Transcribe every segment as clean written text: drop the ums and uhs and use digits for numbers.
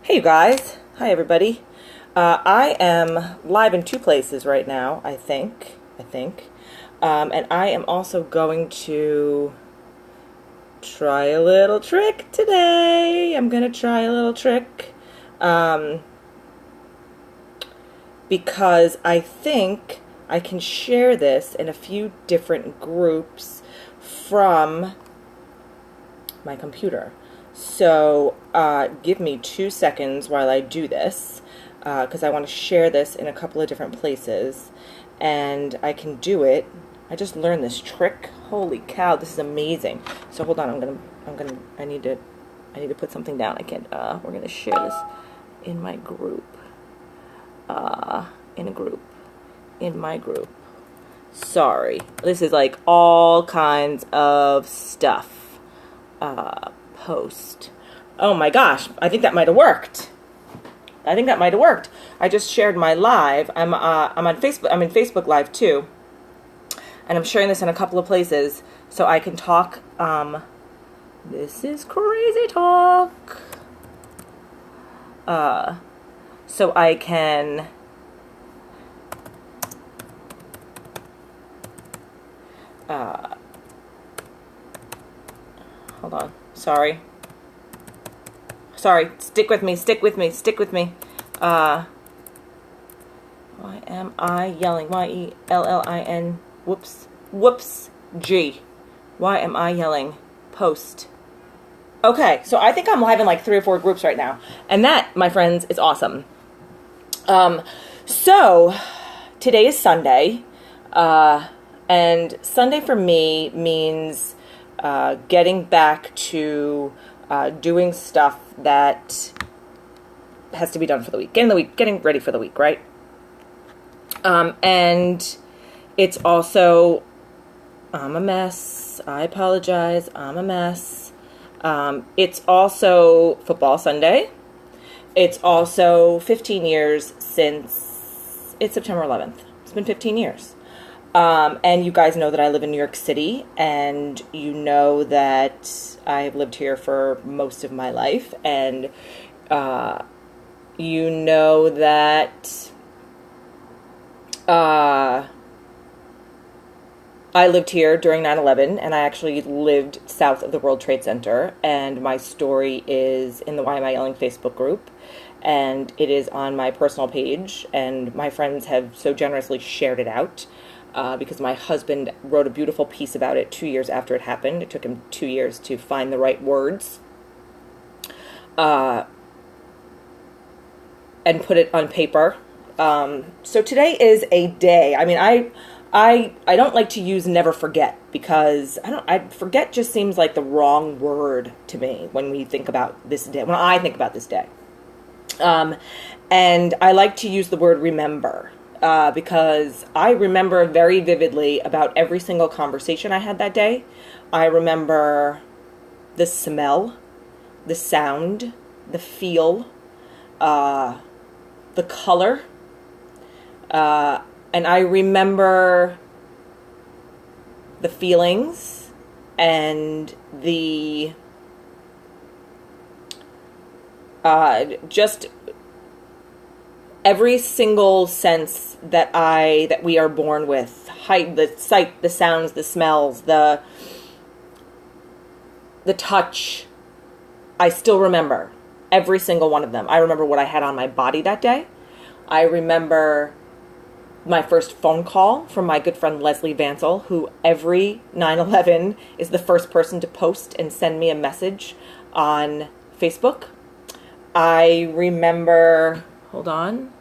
Hey you guys, hi everybody. I am live in two places right now, I think. And I am also going to try a little trick today. I'm going to try a little trick because I think I can share this in a few different groups from my computer. So give me 2 seconds while I do this, because I want to share this in a couple of different places, and I can do it. I just learned this trick. Holy cow, this is amazing. So hold on, I need to put something down. We're gonna share this in my group. In my group. Sorry, this is like all kinds of stuff. Post. Oh my gosh, I think that might have worked. I just shared my live. I'm on Facebook. I'm in Facebook Live too, and I'm sharing this in a couple of places so I can talk. This is crazy talk. So I can. Hold on. Sorry. Stick with me. Why am I yelling? YELLIN. Whoops. G. Why am I yelling? Post. Okay, so I think I'm live in like 3 or 4 groups right now. And that, my friends, is awesome. So today is Sunday. And Sunday for me means getting back to doing stuff that has to be done for the week. Getting ready for the week, right? And it's also, I'm a mess. I apologize. I'm a mess. It's also football Sunday. It's also 15 years since it's September 11th. It's been 15 years. And you guys know that I live in New York City, and you know that I've lived here for most of my life, and you know that I lived here during 9/11, and I actually lived south of the World Trade Center, and my story is in the Why Am I Yelling Facebook group, and it is on my personal page, and my friends have so generously shared it out. Because my husband wrote a beautiful piece about it 2 years after it happened. It took him 2 years to find the right words and put it on paper. So today is a day. I mean, I don't like to use never forget, because forget just seems like the wrong word to me when we think about this day. When I think about this day, and I like to use the word remember. Because I remember very vividly about every single conversation I had that day. I remember the smell, the sound, the feel, the color, and I remember the feelings and the just every single sense that we are born with. The sight, the sounds, the smells, the touch. I still remember every single one of them. I remember what I had on my body that day. I remember my first phone call from my good friend Leslie Vansel, who every 9/11 is the first person to post and send me a message on Facebook. I remember, hold on.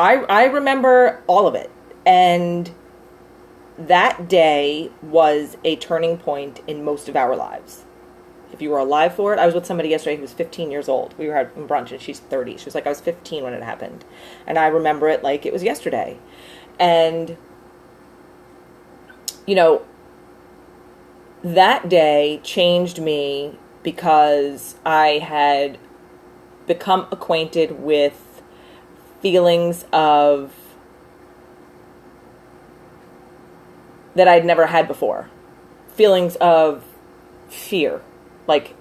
I remember all of it, and that day was a turning point in most of our lives. If you were alive for it, I was with somebody yesterday who was 15 years old. We were having brunch, and she's 30. She was like, I was 15 when it happened, and I remember it like it was yesterday. And you know, that day changed me because I had become acquainted with feelings of that I'd never had before. Feelings of fear, like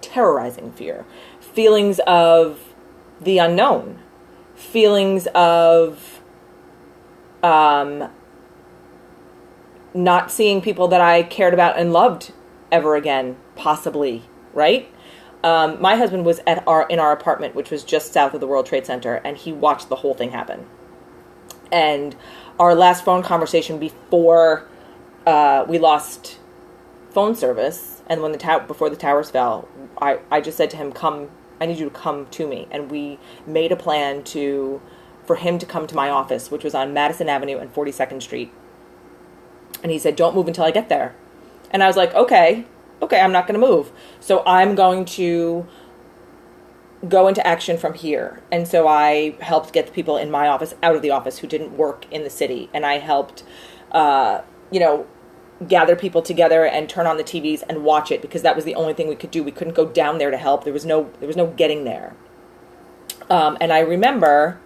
terrorizing fear, feelings of the unknown, feelings of not seeing people that I cared about and loved ever again, possibly, right? My husband was in our apartment, which was just south of the World Trade Center, and he watched the whole thing happen. And our last phone conversation before we lost phone service, and when before the towers fell, I just said to him, "Come, I need you to come to me." And we made a plan for him to come to my office, which was on Madison Avenue and 42nd Street. And he said, "Don't move until I get there." And I was like, okay, I'm not going to move. So I'm going to go into action from here. And so I helped get the people in my office out of the office who didn't work in the city. And I helped, gather people together and turn on the TVs and watch it, because that was the only thing we could do. We couldn't go down there to help. There was no getting there. And I remember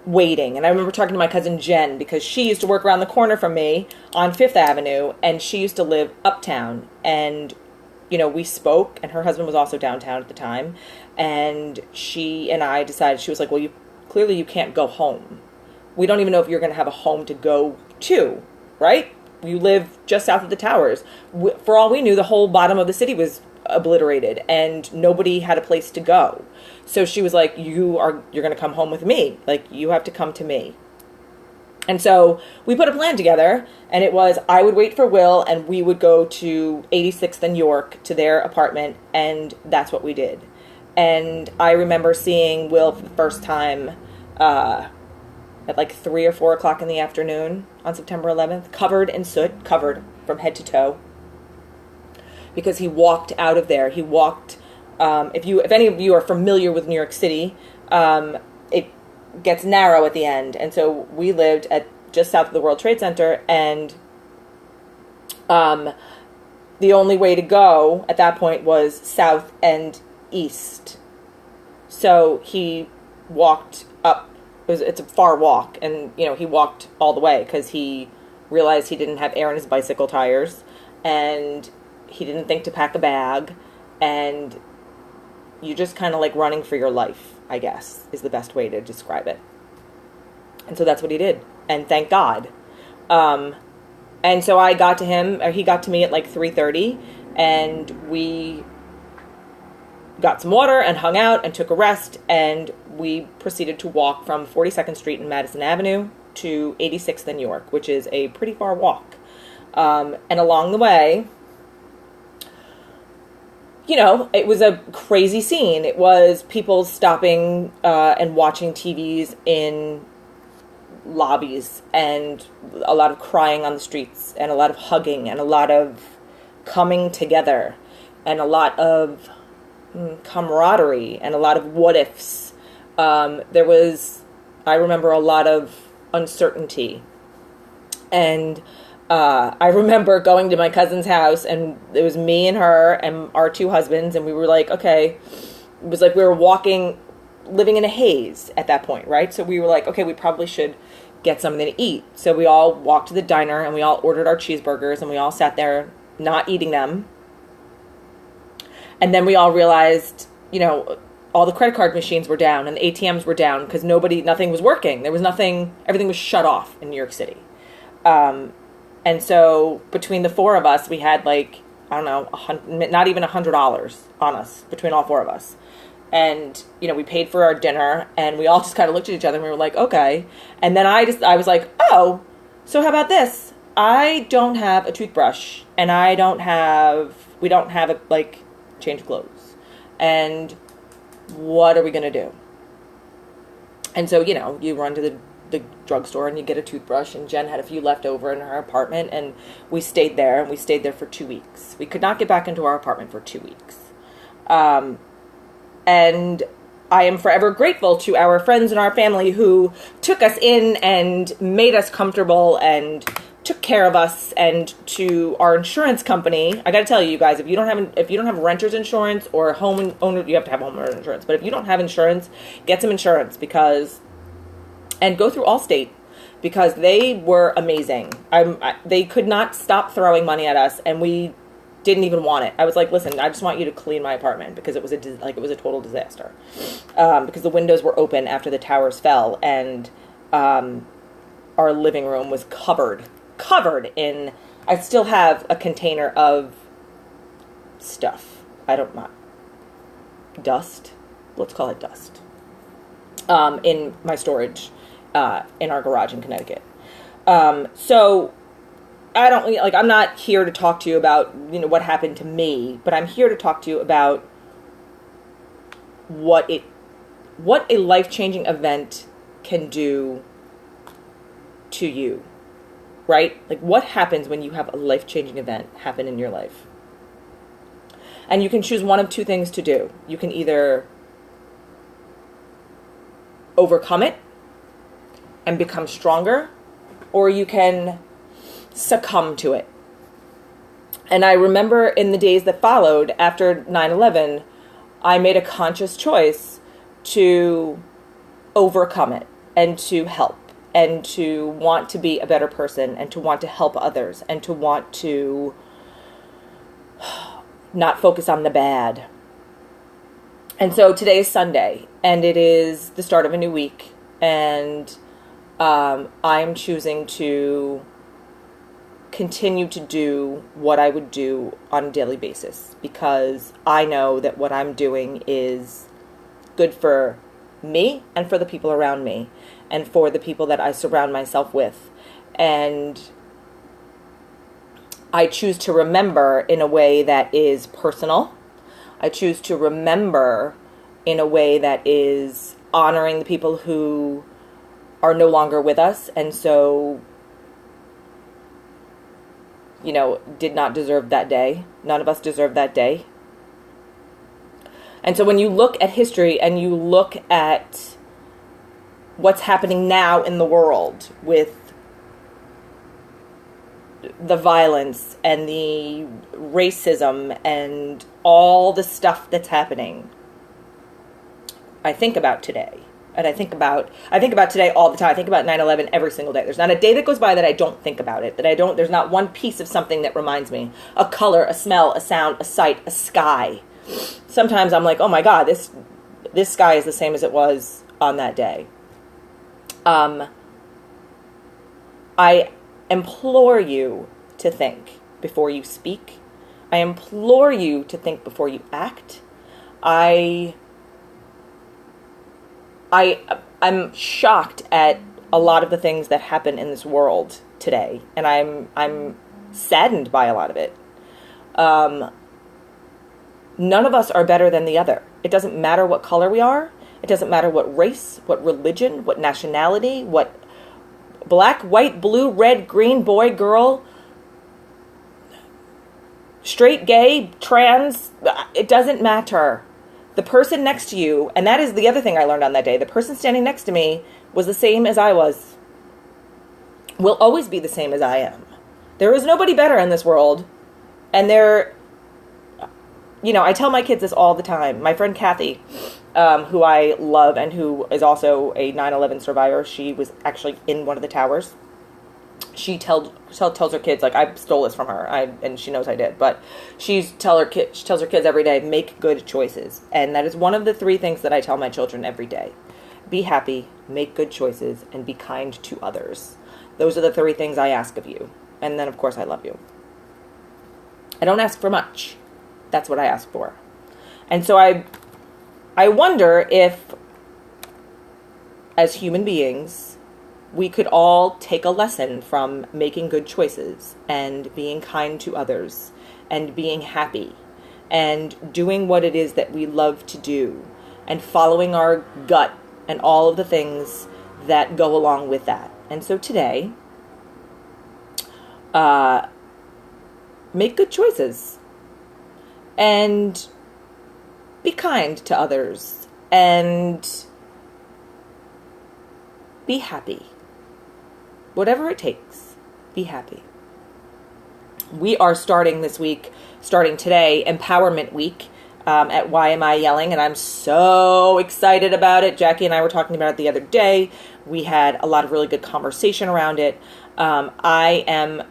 waiting. And I remember talking to my cousin Jen, because she used to work around the corner from me on Fifth Avenue, and she used to live uptown. And, we spoke, and her husband was also downtown at the time. And she and I decided, she was like, "Well, clearly you can't go home. We don't even know if you're going to have a home to go to, right? You live just south of the towers." For all we knew, the whole bottom of the city was obliterated and nobody had a place to go. So she was like, you're going to come home with me. Like, you have to come to me. And so we put a plan together, and it was, I would wait for Will, and we would go to 86th and York to their apartment, and that's what we did. And I remember seeing Will for the first time at like 3 or 4 o'clock in the afternoon on September 11th, covered in soot, covered from head to toe, because he walked out of there. He walked, if any of you are familiar with New York City, it gets narrow at the end. And so we lived at just south of the World Trade Center, and the only way to go at that point was south and east. So he walked up. It's a far walk, and he walked all the way because he realized he didn't have air in his bicycle tires, and he didn't think to pack a bag, and you just kind of like running for your life, I guess, is the best way to describe it. And so that's what he did, and thank God. And so I got to him, or he got to me at like 3:30, and we got some water and hung out and took a rest, and we proceeded to walk from 42nd Street and Madison Avenue to 86th and York, which is a pretty far walk. And along the way, it was a crazy scene. It was people stopping and watching TVs in lobbies, and a lot of crying on the streets, and a lot of hugging, and a lot of coming together, and a lot of camaraderie, and a lot of what ifs. There was, I remember, a lot of uncertainty. And I remember going to my cousin's house, and it was me and her and our two husbands, and we were like, okay, it was like we were living in a haze at that point, right? So we were like, okay, we probably should get something to eat. So we all walked to the diner, and we all ordered our cheeseburgers, and we all sat there not eating them. And then we all realized, all the credit card machines were down and the ATMs were down because nothing was working. There was nothing, everything was shut off in New York City. And so between the four of us, we had like, I don't know, not even $100 on us between all four of us. And, we paid for our dinner, and we all just kind of looked at each other, and we were like, okay. And then I was like, oh, so how about this? I don't have a toothbrush, and we don't have change of clothes. And what are we going to do? And so, you run to the drugstore and you get a toothbrush, and Jen had a few left over in her apartment, and we stayed there, and we stayed there for 2 weeks. We could not get back into our apartment for 2 weeks. And I am forever grateful to our friends and our family who took us in and made us comfortable and took care of us, and to our insurance company. I got to tell you guys, if you don't have renter's insurance or home owner, you have to have homeowner insurance. But if you don't have insurance, get some insurance, and go through Allstate, because they were amazing. They could not stop throwing money at us, and we didn't even want it. I was like, listen, I just want you to clean my apartment because it was a total disaster. Because the windows were open after the towers fell, and our living room was covered in. I still have a container of stuff. I don't know. Dust. Let's call it dust. In my storage, in our garage in Connecticut. So I don't like. I'm not here to talk to you about what happened to me, but I'm here to talk to you about what a life-changing event can do to you, right? Like, what happens when you have a life-changing event happen in your life? And you can choose one of two things to do. You can either overcome it and become stronger, or you can succumb to it. And I remember in the days that followed after 9/11, I made a conscious choice to overcome it and to help and to want to be a better person and to want to help others and to want to not focus on the bad. And so today is Sunday, and it is the start of a new week, and I'm choosing to continue to do what I would do on a daily basis, because I know that what I'm doing is good for me and for the people around me and for the people that I surround myself with. And I choose to remember in a way that is personal. I choose to remember in a way that is honoring the people who are no longer with us, and so did not deserve that day. None of us deserve that day. And so when you look at history and you look at what's happening now in the world with the violence and the racism and all the stuff that's happening, I think about today. And I think about today all the time. I think about 9/11 every single day. There's not a day that goes by that I don't think about it. There's not one piece of something that reminds me. A color, a smell, a sound, a sight, a sky. Sometimes I'm like, oh my God, this sky is the same as it was on that day. I implore you to think before you speak. I implore you to think before you act. I'm shocked at a lot of the things that happen in this world today, and I'm saddened by a lot of it. None of us are better than the other. It doesn't matter what color we are. It doesn't matter what race, what religion, what nationality, what black, white, blue, red, green, boy, girl, straight, gay, trans. It doesn't matter. The person next to you, and that is the other thing I learned on that day, the person standing next to me was the same as I was, will always be the same as I am. There is nobody better in this world. And I tell my kids this all the time. My friend Kathy, who I love and who is also a 9/11 survivor, she was actually in one of the towers. She tells her kids, like, I stole this from her, and she knows I did, but she tells her kids every day, make good choices. And that is one of the 3 things that I tell my children every day. Be happy, make good choices, and be kind to others. Those are the 3 things I ask of you. And then, of course, I love you. I don't ask for much. That's what I ask for. And so I wonder if, as human beings, we could all take a lesson from making good choices and being kind to others and being happy and doing what it is that we love to do and following our gut and all of the things that go along with that. And so today, make good choices and be kind to others and be happy. Whatever it takes, be happy. We are starting today, Empowerment Week at Why Am I Yelling? And I'm so excited about it. Jackie and I were talking about it the other day. We had a lot of really good conversation around it. I am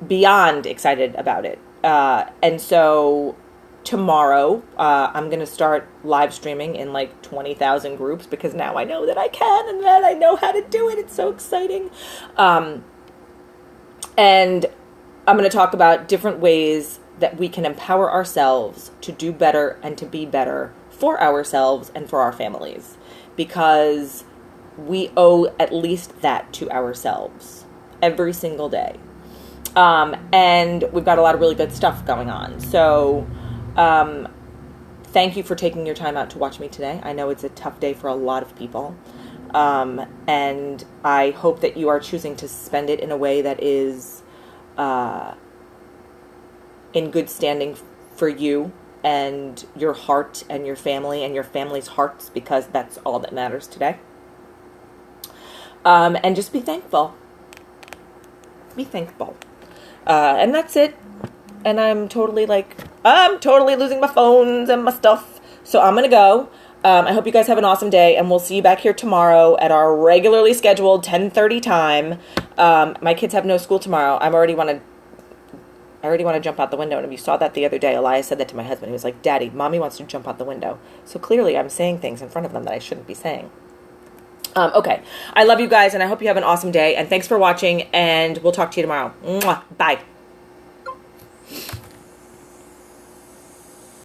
beyond excited about it. And so tomorrow, I'm going to start live streaming in like 20,000 groups because now I know that I can and that I know how to do it. It's so exciting. And I'm going to talk about different ways that we can empower ourselves to do better and to be better for ourselves and for our families, because we owe at least that to ourselves every single day. And we've got a lot of really good stuff going on. So thank you for taking your time out to watch me today. I know it's a tough day for a lot of people. And I hope that you are choosing to spend it in a way that is in good standing for you and your heart and your family and your family's hearts, because that's all that matters today. And just be thankful. Be thankful. And that's it. And I'm totally losing my phones and my stuff. So I'm going to go. I hope you guys have an awesome day, and we'll see you back here tomorrow at our regularly scheduled 10:30 time. My kids have no school tomorrow. I already want to jump out the window. And if you saw that the other day, Elias said that to my husband. He was like, Daddy, Mommy wants to jump out the window. So clearly I'm saying things in front of them that I shouldn't be saying. Okay. I love you guys, and I hope you have an awesome day. And thanks for watching, and we'll talk to you tomorrow. Mwah. Bye.